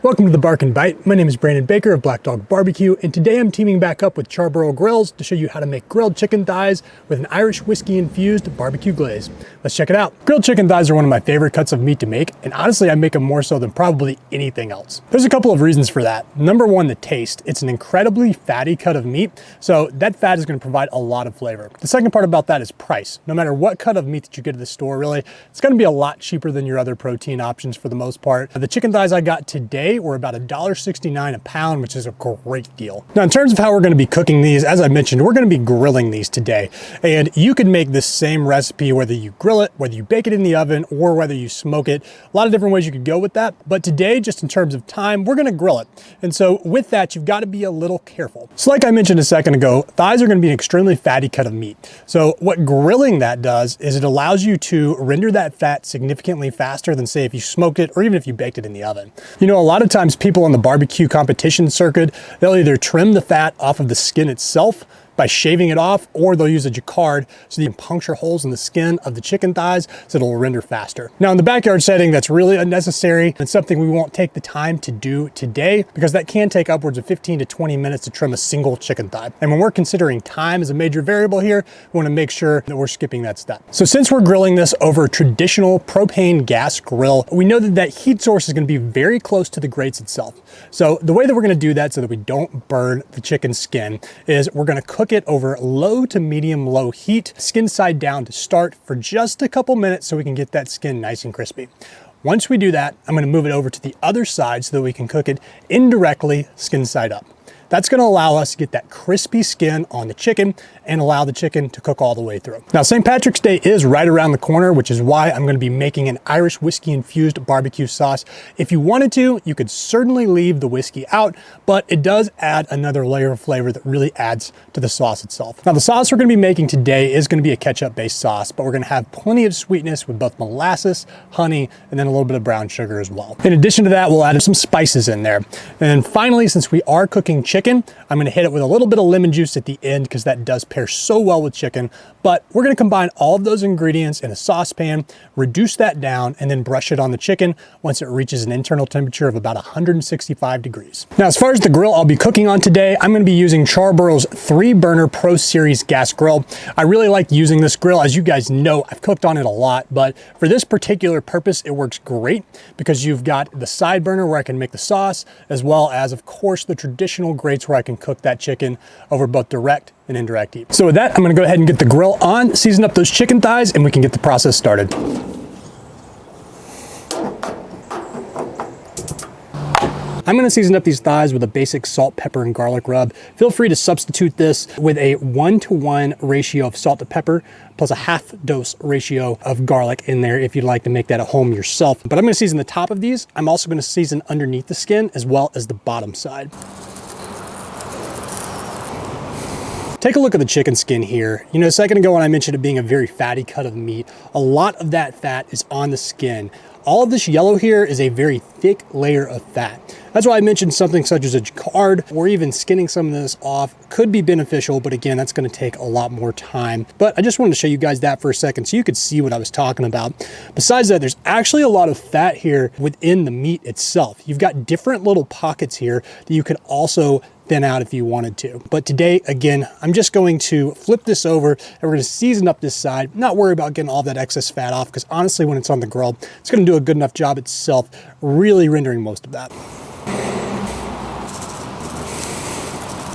Welcome to the Bark and Bite. My name is Brandon Baker of Black Dog Barbecue, and today I'm teaming back up with Charbroil Grills to show you how to make grilled chicken thighs with an Irish whiskey-infused barbecue glaze. Let's check it out. Grilled chicken thighs are one of my favorite cuts of meat to make, and honestly I make them more so than probably anything else. There's a couple of reasons for that. Number one, the taste. It's an incredibly fatty cut of meat, so that fat is going to provide a lot of flavor. The second part about that is price. No matter what cut of meat that you get at the store, really, it's going to be a lot cheaper than your other protein options for the most part. The chicken thighs I got today were about $1.69 a pound, which is a great deal. Now, in terms of how we're going to be cooking these, as I mentioned, we're going to be grilling these today. And you can make this same recipe whether you grill it, whether you bake it in the oven, or whether you smoke it. A lot of different ways you could go with that. But today, just in terms of time, we're going to grill it. And so with that, you've got to be a little careful. So like I mentioned a second ago, thighs are going to be an extremely fatty cut of meat. So what grilling that does is it allows you to render that fat significantly faster than, say, if you smoked it or even if you baked it in the oven. You know, a lot of times people on the barbecue competition circuit, they'll either trim the fat off of the skin itself by shaving it off, or they'll use a jacquard so you can puncture holes in the skin of the chicken thighs so it'll render faster. Now in the backyard setting, that's really unnecessary. It's something we won't take the time to do today because that can take upwards of 15 to 20 minutes to trim a single chicken thigh. And when we're considering time as a major variable here, we wanna make sure that we're skipping that step. So since we're grilling this over a traditional propane gas grill, we know that that heat source is gonna be very close to the grates itself. So the way that we're gonna do that so that we don't burn the chicken skin is we're gonna cook it over low to medium low heat, skin side down to start for just a couple minutes so we can get that skin nice and crispy. Once we do that, I'm going to move it over to the other side so that we can cook it indirectly skin side up. That's going to allow us to get that crispy skin on the chicken and allow the chicken to cook all the way through. Now, St. Patrick's Day is right around the corner, which is why I'm going to be making an Irish whiskey-infused barbecue sauce. If you wanted to, you could certainly leave the whiskey out, but it does add another layer of flavor that really adds to the sauce itself. Now, the sauce we're going to be making today is going to be a ketchup-based sauce, but we're going to have plenty of sweetness with both molasses, honey, and then a little bit of brown sugar as well. In addition to that, we'll add some spices in there. And finally, since we are cooking chicken, I'm gonna hit it with a little bit of lemon juice at the end because that does pair so well with chicken. But we're gonna combine all of those ingredients in a saucepan, reduce that down, and then brush it on the chicken once it reaches an internal temperature of about 165 degrees. Now, as far as the grill I'll be cooking on today, I'm gonna be using Charbroil's 3-burner Pro Series gas grill. I really like using this grill. As you guys know, I've cooked on it a lot, but for this particular purpose, it works great because you've got the side burner where I can make the sauce, as well as, of course, the traditional grates where I can cook that chicken over both direct and indirect heat. So with that, I'm gonna go ahead and get the grill on, season up those chicken thighs, and we can get the process started. I'm gonna season up these thighs with a basic salt, pepper, and garlic rub. Feel free to substitute this with a 1-to-1 ratio of salt to pepper, plus a half dose ratio of garlic in there if you'd like to make that at home yourself. But I'm gonna season the top of these. I'm also gonna season underneath the skin as well as the bottom side. Take a look at the chicken skin here. You know, a second ago when I mentioned it being a very fatty cut of meat, a lot of that fat is on the skin. All of this yellow here is a very thick layer of fat. That's why I mentioned something such as a jacquard or even skinning some of this off could be beneficial, but again, that's gonna take a lot more time. But I just wanted to show you guys that for a second so you could see what I was talking about. Besides that, there's actually a lot of fat here within the meat itself. You've got different little pockets here that you could also thin out if you wanted to. But today, again, I'm just going to flip this over and we're gonna season up this side, not worry about getting all that excess fat off, because honestly, when it's on the grill, it's gonna do a good enough job itself, really rendering most of that.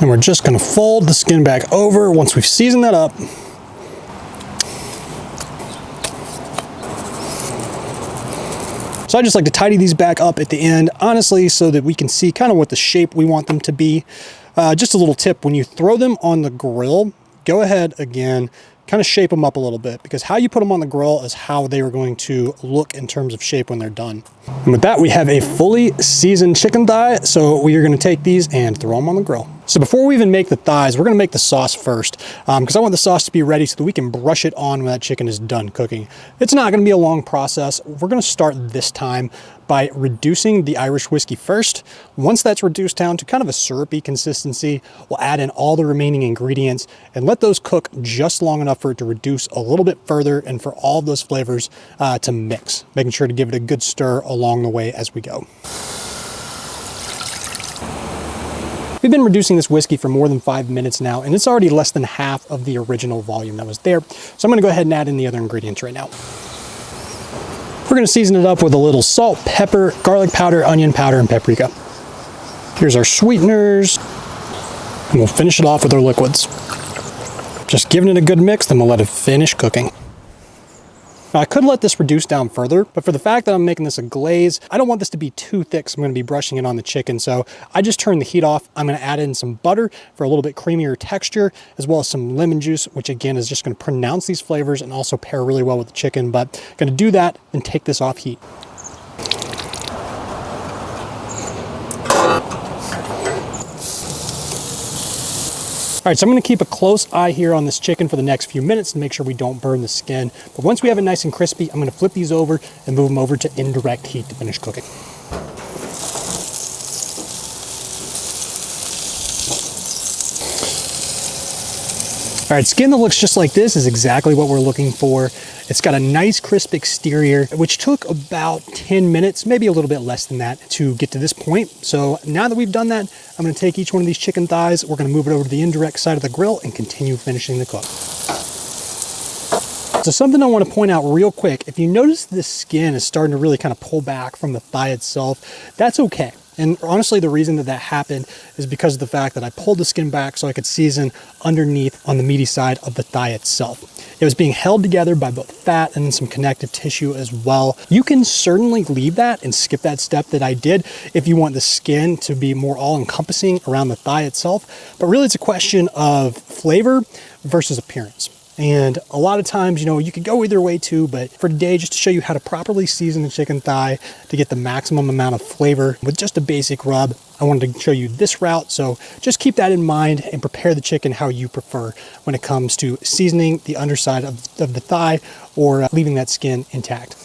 And we're just gonna fold the skin back over once we've seasoned that up. So I just like to tidy these back up at the end, honestly, so that we can see kind of what the shape we want them to be. Just a little tip, when you throw them on the grill, go ahead again, kind of shape them up a little bit, because how you put them on the grill is how they are going to look in terms of shape when they're done. And with that, we have a fully seasoned chicken thigh. So we are gonna take these and throw them on the grill. So before we even make the thighs, we're gonna make the sauce first, because I want the sauce to be ready so that we can brush it on when that chicken is done cooking. It's not gonna be a long process. We're gonna start this time by reducing the Irish whiskey first. Once that's reduced down to kind of a syrupy consistency, we'll add in all the remaining ingredients and let those cook just long enough for it to reduce a little bit further and for all of those flavors to mix, making sure to give it a good stir along the way as we go. We've been reducing this whiskey for more than 5 minutes now, and it's already less than half of the original volume that was there. So I'm gonna go ahead and add in the other ingredients right now. We're gonna season it up with a little salt, pepper, garlic powder, onion powder, and paprika. Here's our sweeteners, and we'll finish it off with our liquids. Just giving it a good mix, then we'll let it finish cooking. Now, I could let this reduce down further, but for the fact that I'm making this a glaze, I don't want this to be too thick, so I'm gonna be brushing it on the chicken. So I just turned the heat off. I'm gonna add in some butter for a little bit creamier texture, as well as some lemon juice, which again is just gonna pronounce these flavors and also pair really well with the chicken, but gonna do that and take this off heat. All right, so I'm gonna keep a close eye here on this chicken for the next few minutes to make sure we don't burn the skin. But once we have it nice and crispy, I'm gonna flip these over and move them over to indirect heat to finish cooking. All right, skin that looks just like this is exactly what we're looking for. It's got a nice crisp exterior, which took about 10 minutes, maybe a little bit less than that, to get to this point. So now that we've done that, I'm gonna take each one of these chicken thighs, we're gonna move it over to the indirect side of the grill and continue finishing the cook. So something I want to point out real quick, if you notice the skin is starting to really kind of pull back from the thigh itself, that's okay. And honestly, the reason that happened is because of the fact that I pulled the skin back so I could season underneath on the meaty side of the thigh itself. It was being held together by both fat and some connective tissue as well. You can certainly leave that and skip that step that I did if you want the skin to be more all-encompassing around the thigh itself. But really, it's a question of flavor versus appearance. And a lot of times, you know, you could go either way too, but for today, just to show you how to properly season the chicken thigh to get the maximum amount of flavor with just a basic rub, I wanted to show you this route. So just keep that in mind and prepare the chicken how you prefer when it comes to seasoning the underside of the thigh or leaving that skin intact.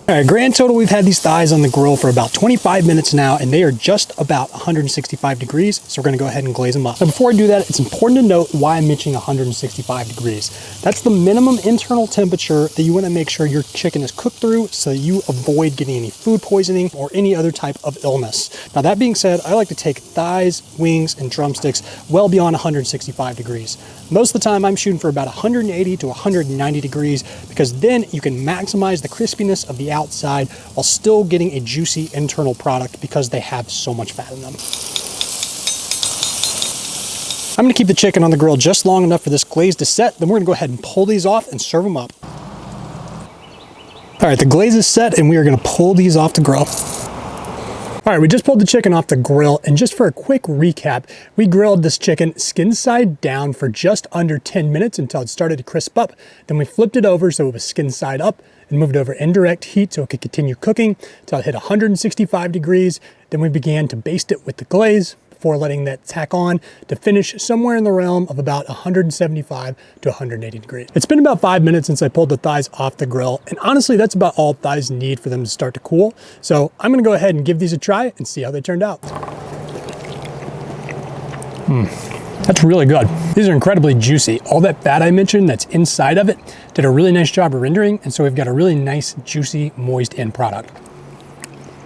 All right, grand total, we've had these thighs on the grill for about 25 minutes now, and they are just about 165 degrees. So we're gonna go ahead and glaze them up. But before I do that, it's important to note why I'm mentioning 165 degrees. That's the minimum internal temperature that you wanna make sure your chicken is cooked through so that you avoid getting any food poisoning or any other type of illness. Now that being said, I like to take thighs, wings, and drumsticks well beyond 165 degrees. Most of the time I'm shooting for about 180 to 190 degrees because then you can maximize the crispiness of the outside while still getting a juicy internal product because they have so much fat in them. I'm gonna keep the chicken on the grill just long enough for this glaze to set, then we're gonna go ahead and pull these off and serve them up. All right, the glaze is set and we are gonna pull these off the grill. All right, we just pulled the chicken off the grill, and just for a quick recap, we grilled this chicken skin side down for just under 10 minutes until it started to crisp up. Then we flipped it over so it was skin side up and moved over indirect heat so it could continue cooking until it hit 165 degrees. Then we began to baste it with the glaze before letting that tack on to finish somewhere in the realm of about 175 to 180 degrees. It's been about 5 minutes since I pulled the thighs off the grill, and honestly, that's about all thighs need for them to start to cool. So I'm gonna go ahead and give these a try and see how they turned out. That's really good. These are incredibly juicy. All that fat I mentioned that's inside of it did a really nice job of rendering, and so we've got a really nice, juicy, moist end product.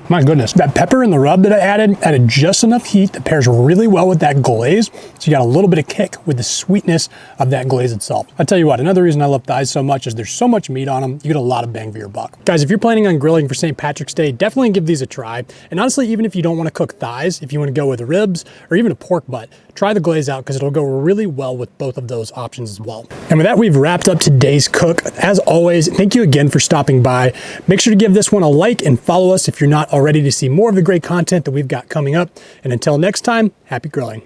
My goodness, that pepper and the rub that I added just enough heat that pairs really well with that glaze. So you got a little bit of kick with the sweetness of that glaze itself. I'll tell you what, another reason I love thighs so much is there's so much meat on them, you get a lot of bang for your buck. Guys, if you're planning on grilling for St. Patrick's Day, definitely give these a try. And honestly, even if you don't want to cook thighs, if you want to go with ribs or even a pork butt, try the glaze out because it'll go really well with both of those options as well. And with that, we've wrapped up today's cook. As always, thank you again for stopping by. Make sure to give this one a like and follow us if you're not already to see more of the great content that we've got coming up. And until next time, happy grilling.